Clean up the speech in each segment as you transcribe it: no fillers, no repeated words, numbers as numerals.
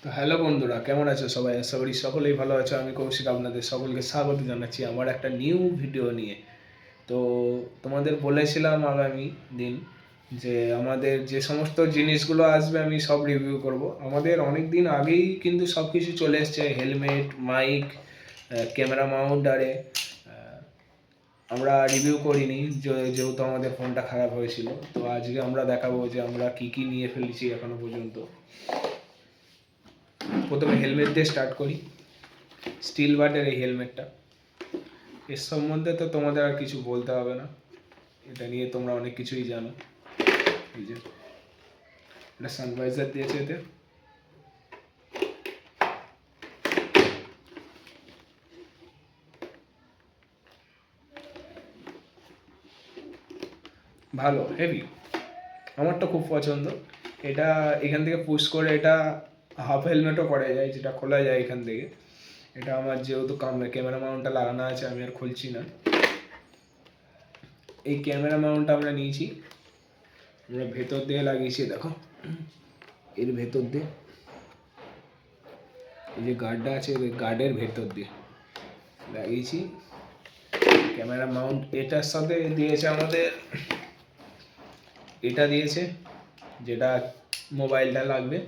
তো হ্যালো বন্ধুরা, কেমন আছো সবাই? আশা করি সকলেই ভালো আছো। আমি কৌশিক আপনাদের সকলকে স্বাগত জানাচ্ছি আমার একটা নিউ ভিডিও নিয়ে। তো তোমাদের বলেছিলাম আগামী দিন যে আমাদের যে সমস্ত জিনিসগুলো আসবে আমি সব রিভিউ করব। আমাদের অনেক দিন আগেই কিন্তু সব কিছু চলে এসছে, হেলমেট, মাইক, ক্যামেরা মাউন্ট। আমরা রিভিউ করিনি যেহেতু আমাদের ফোনটা খারাপ হয়েছিল। তো আজকে আমরা দেখাবো যে আমরা কি কি নিয়ে ফেলেছি এখনো পর্যন্ত। প্রথমে হেলমেট দিয়ে স্টার্ট করি। স্টিল বাটের এই হেলমেটটা, এর সম্বন্ধে তো তোমাদের আর কিছু বলতে হবে না, এটা নিয়ে তোমরা অনেক কিছুই জানো। এই যে এটা সানভাইজার দিয়েছে, এতে ভালো, হেভি, আমার তো খুব পছন্দ। এটা এখান থেকে পুশ করে এটা হাফ হেলমেটও করা যায়, যেটা খোলা যায় এখান থেকে। এটা আমার যেহেতু ক্যামেরা মাউন্টটা লাগানো আছে, আমি আর খুলছি না। এই ক্যামেরা মাউন্টটা আমরা নিয়েছি, আমরা ভেতর দিয়ে লাগিয়েছি, দেখো এর ভেতর দিয়ে, এই যে গার্ডটা আছে ওই গার্ডের ভেতর দিয়ে লাগিয়েছি ক্যামেরা মাউন্ট। এটার সাথে দিয়েছে আমাদের, এটা দিয়েছে যেটা মোবাইলটা লাগবে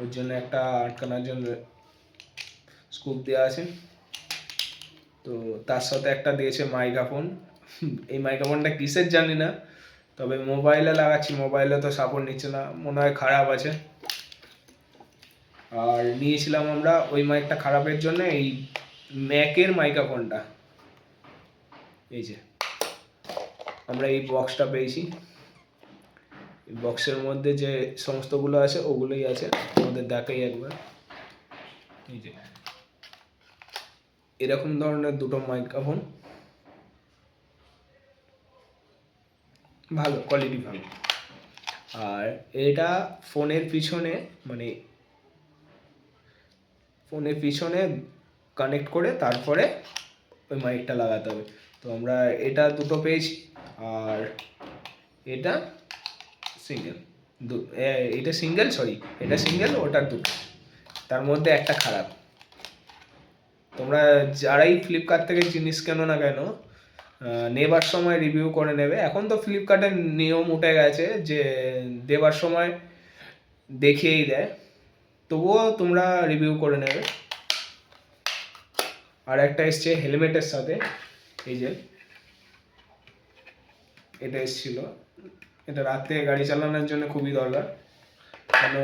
ওর জন্য, একটা আটকানোর জন্য স্কুপ দেওয়া আছে। তো তার সাথে একটা দিয়েছে মাইক্রোফোন। এই মাইক্রোফোনটা কিসের জানি না, তবে মোবাইলে লাগাচ্ছি, মোবাইলে তো সাপোর্ট নিচ্ছে না, মনে হয় খারাপ আছে। আর নিয়েছিলাম আমরা ওই মাইকটা খারাপের জন্য এই ম্যাকের মাইক্রোফোনটা। এই যে আমরা এই বক্সটা পেয়েছি, এই বক্সের মধ্যে যে সমস্তগুলো আছে ওগুলোই আছে, আমাদের দেখাই একবার। এই যে এরকম ধরনের দুটো মাইক্রোফোন, ভালো কোয়ালিটি, ভালো। আর এটা ফোনের পিছনে, মানে ফোনের পিছনে কানেক্ট করে তারপরে ওই মাইকটা লাগাতে হবে। তো আমরা এটা দুটো পেয়েছি, আর এটা সিঙ্গেল, এটা সিঙ্গেল, সরি এটা সিঙ্গেল, ওটার দুটো, তার মধ্যে একটা খারাপ। তোমরা যারাই ফ্লিপকার্ট থেকে জিনিস কেনো না কেন, নেবার সময় রিভিউ করে নেবে। এখন তো ফ্লিপকার্টের নিয়ম উঠে গেছে যে দেবার সময় দেখিয়েই দেয়, তবুও তোমরা রিভিউ করে নেবে। আর একটা এসছে হেলমেটের সাথে, এই যে এটা এসেছিলো, এটা রাতে গাড়ি চালানোর জন্য খুবই দরকার, কেন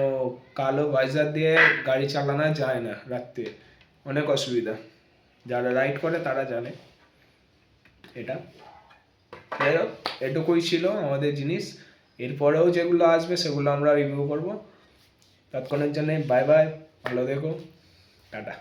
কালো ভাইজার দিয়ে গাড়ি চালানো যায় না রাত্রে, অনেক অসুবিধা, যারা রাইড করে তারা জানে এটা। যাই হোক, এটুকুই ছিল আমাদের জিনিস। এরপরেও যেগুলো আসবে সেগুলো আমরা রিভিউ করব। ততক্ষণের জন্য বাই বাই, ভালো দেখো, টাটা।